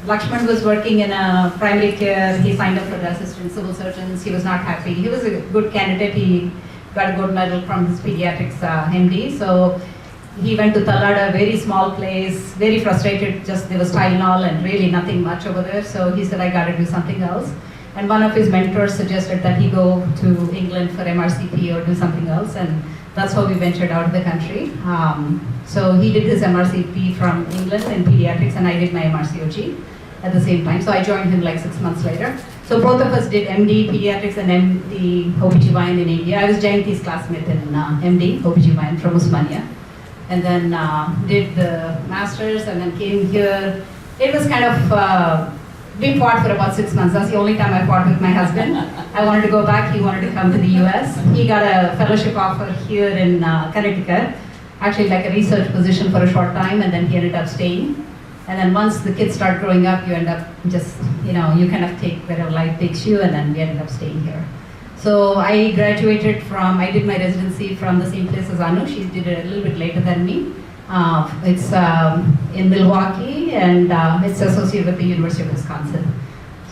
Lakshman was working in a primary care. He signed up for the assistant civil surgeons. He was not happy. He was a good candidate. He got a gold medal from his pediatrics MD. So he went to Tallada, a very small place, very frustrated. Just there was Tylenol and really nothing much over there. So he said, I got to do something else. And one of his mentors suggested that he go to England for MRCP or do something else. And that's how we ventured out of the country. So he did his MRCP from England in pediatrics, and I did my MRCOG at the same time. So I joined him like 6 months later. So both of us did MD pediatrics and MD OBGYN in India. I was Jayanti's classmate in MD OBGYN from Usmania. And then did the masters and then came here. It was kind of, we fought for about 6 months. That's the only time I fought with my husband. I wanted to go back, he wanted to come to the US. He got a fellowship offer here in Connecticut, actually like a research position for a short time, and then he ended up staying. And then once the kids start growing up, you end up just, you kind of take wherever life takes you, and then we ended up staying here. So I graduated from, I did my residency from the same place as Anu. She did it a little bit later than me. It's in Milwaukee, and it's associated with the University of Wisconsin.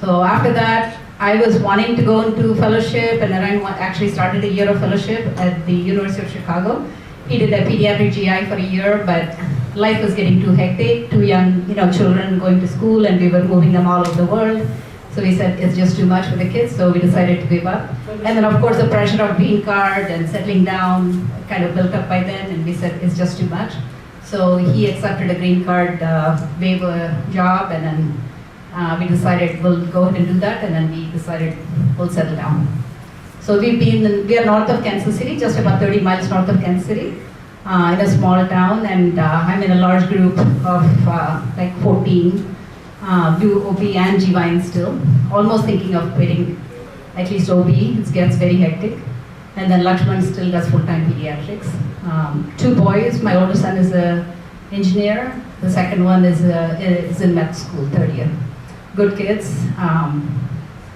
So after that, I was wanting to go into fellowship, and then I actually started a year of fellowship at the University of Chicago. He did a pediatric GI for a year, but life was getting too hectic, too young, children going to school, and we were moving them all over the world. So we said it's just too much for the kids, so we decided to give up. And then of course the pressure of green card and settling down kind of built up by then, and we said it's just too much. So he accepted a green card waiver job, and then we decided we'll go ahead and do that, and then we decided we'll settle down. So we are north of Kansas City, just about 30 miles north of Kansas City, in a small town, and I'm in a large group of like 14. Do OB and GYN still. Almost thinking of quitting at least OB. It gets very hectic. And then Lakshman still does full-time pediatrics. 2 boys. My older son is an engineer. The second one is in med school, 3rd year. Good kids.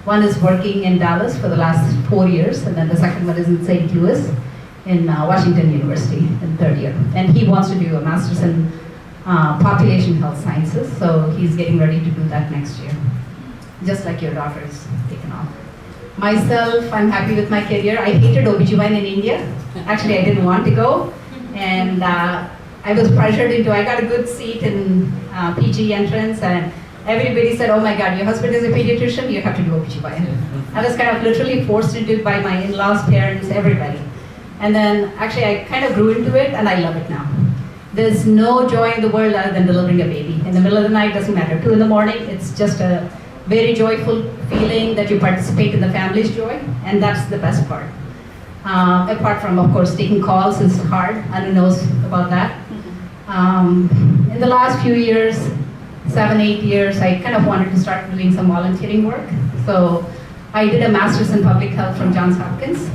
One is working in Dallas for the last 4 years, and then the second one is in St. Louis in Washington University in 3rd year. And he wants to do a master's in population health sciences, so he's getting ready to do that next year. Just like your daughter is taken off. Myself, I'm happy with my career. I hated OBGYN in India. Actually, I didn't want to go, and I was pressured into, I got a good seat in PG entrance, and everybody said, oh my God, your husband is a pediatrician, you have to do OBGYN. I was kind of literally forced into it by my in-laws, parents, everybody. And then actually I kind of grew into it, and I love it now. There's no joy in the world other than delivering a baby. In the middle of the night, doesn't matter. 2 in the morning, it's just a very joyful feeling that you participate in the family's joy, and that's the best part. Apart from, of course, taking calls is hard. Anu knows about that. In the last few years, 7, 8 years, I kind of wanted to start doing some volunteering work. So I did a master's in public health from Johns Hopkins,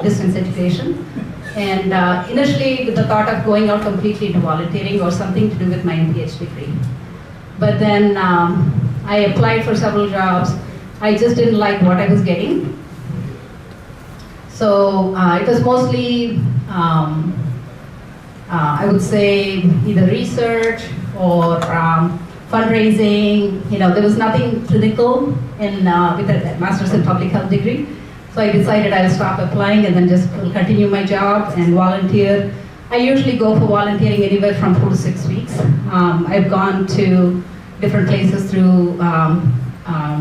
distance education. And initially with the thought of going out completely into volunteering or something to do with my MPH degree. But then I applied for several jobs. I just didn't like what I was getting. So it was mostly, I would say, either research or fundraising. There was nothing clinical with a master's in public health degree. So I decided I'll stop applying and then just continue my job and volunteer. I usually go for volunteering anywhere from 4 to 6 weeks. I've gone to different places through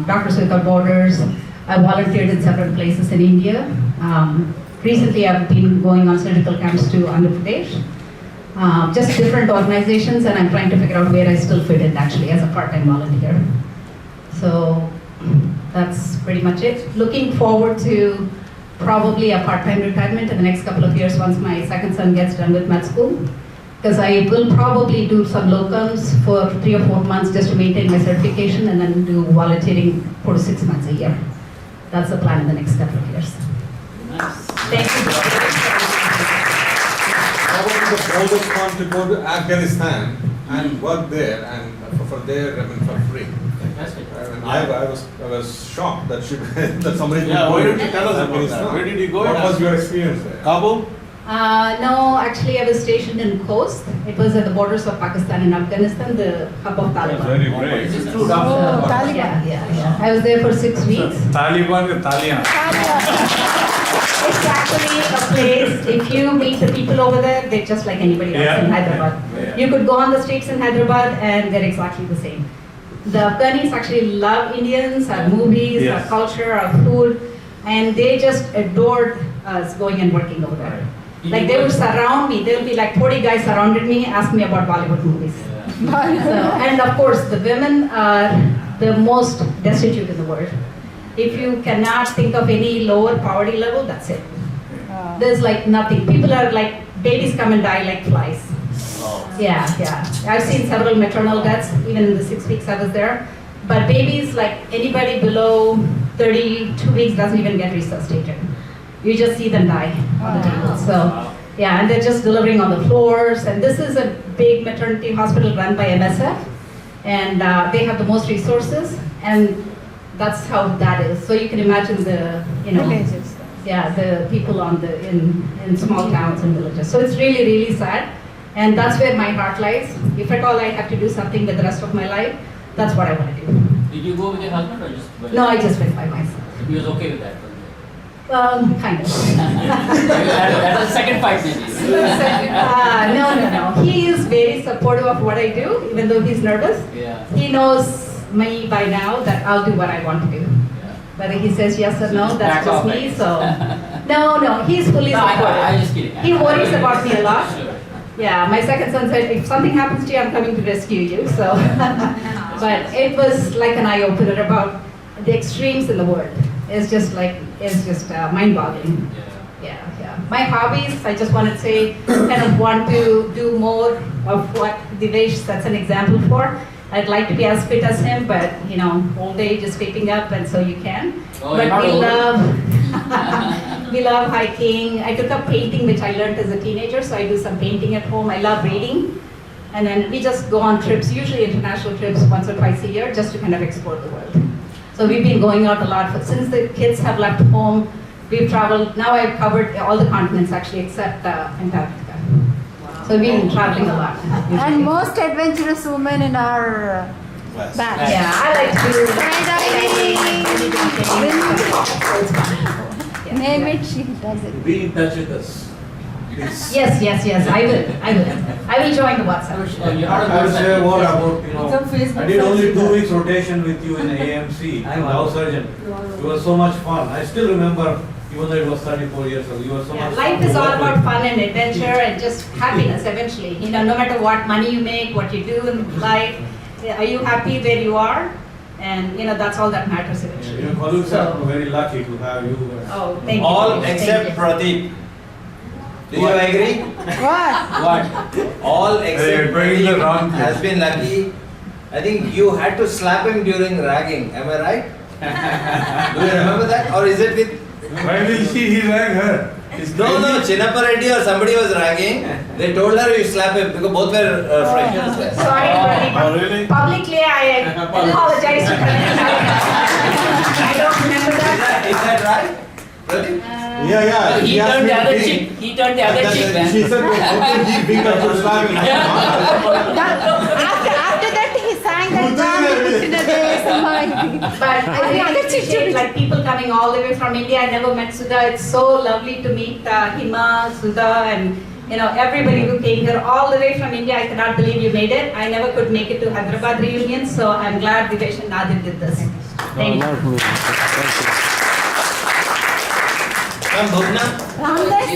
Doctors Without Borders. I volunteered in several places in India. Recently I've been going on surgical camps to Andhra Pradesh. Just different organizations, and I'm trying to figure out where I still fit in actually as a part-time volunteer. So that's pretty much it. Looking forward to probably a part-time retirement in the next couple of years once my second son gets done with med school. Because I will probably do some locums for 3 or 4 months just to maintain my certification, and then do volunteering 4 to 6 months a year. That's the plan in the next couple of years. Nice. Thank you. How about the oldest one to go to Afghanistan and work there and for free? Fantastic. I was shocked that that somebody Yeah, could why go don't you tell us about that? Afghanistan. Where did you go? What was your experience there? Kabul? No, actually I was stationed in Khost. It was at the borders of Pakistan and Afghanistan, the hub of Taliban. Very brave. This is true, doctor. Yeah, yeah, yeah. I was there for 6 weeks. Taliban ke Taliyan. It's actually a place, if you meet the people over there, they're just like anybody else in Yeah. Hyderabad. Yeah. You could go on the streets in Hyderabad and they're exactly the same. The Afghanis actually love Indians, our movies, our Yes. culture, our food, and they just adored us going and working over there. Like they would surround me, there would be like 40 guys surrounded me, asking me about Bollywood movies. So, and of course, the women are the most destitute in the world. If you cannot think of any lower poverty level, that's it. There's like nothing. People are like, babies come and die like flies. Yeah, yeah. I've seen several maternal deaths, even in the 6 weeks I was there. But babies, like anybody below 32 weeks doesn't even get resuscitated. You just see them die on the table. So, yeah, and they're just delivering on the floors. And this is a big maternity hospital run by MSF. And they have the most resources. And that's how that is. So you can imagine the, yeah, the people on the, in small towns and villages. So it's really, really sad. And that's where my heart lies. If at all I have to do something with the rest of my life, that's what I want to do. Did you go with your husband or just? No, I just went by myself. He was okay with that. Kind of. That was the second fight, maybe. No. He is very supportive of what I do, even though he's nervous. Yeah. He knows me by now that I'll do what I want to do. Yeah. Whether he says yes or no, Just that's back off, just me. right? So, no, he's fully No, supportive. I'm just kidding. He worries about me a lot. Sure. Yeah, my second son said, if something happens to you, I'm coming to rescue you. So, but it was like an eye opener about the extremes in the world. It's just mind-boggling. Yeah. Yeah. My hobbies, I just want to say, kind of want to do more of what Divesh sets an example for. I'd like to be as fit as him, but old age is creeping up, and so you can. Oh, But you're not we old. love, we love hiking. I took up painting, which I learned as a teenager, so I do some painting at home. I love reading. And then we just go on trips, usually international trips, once or twice a year, just to kind of explore the world. So we've been going out a lot. Since the kids have left home, we've traveled. Now I've covered all the continents, actually, except Antarctica. So we've been traveling a lot. usually. And most adventurous woman in our batch. Yeah, I like to Skydiving. Name it, she does it. Be in touch with us, please. Yes, I will join the WhatsApp. Oh, you're not a I would say person. what about, I did only 2 weeks rotation with you in AMC, house surgeon. It was so much fun. I still remember, even though it was 34 years ago, you were so Yeah, much life fun is to all work about with. fun and adventure and just happiness eventually. No matter what money you make, what you do in life, are you happy where you are? And that's all that matters eventually. Your colleagues So- are very lucky to have you. Oh, thank you. All Thank except you. Pradeep. Do you agree? What? What? All You're except bringing the Pradeep wrong thing. has been lucky. I think you had to slap him during ragging. Am I right? Do you remember that? Or is it with? Why will he rag her? No, Chinnappa Reddy or somebody was ragging. They told her you slap him because both were friends. Sorry, Pradeep. Oh, really? Publicly, I apologize to Pradeep. I don't remember that. Is that right? Pradeep? Yeah. He asked turned me the to other be- cheek. He turned the other cheek, man. She said, okay, he big up to slap him. After that, he sang that song, Krishna Dev. But I really appreciate like people coming all the way from India. I never met Sudha. It's so lovely to meet Hima, Sudha, and everybody who came here all the way from India. I cannot believe you made it. I never could make it to Hyderabad reunion, so I'm glad Divesh and Nadir did this. Thank you. Come, Bhuvna. Ramdas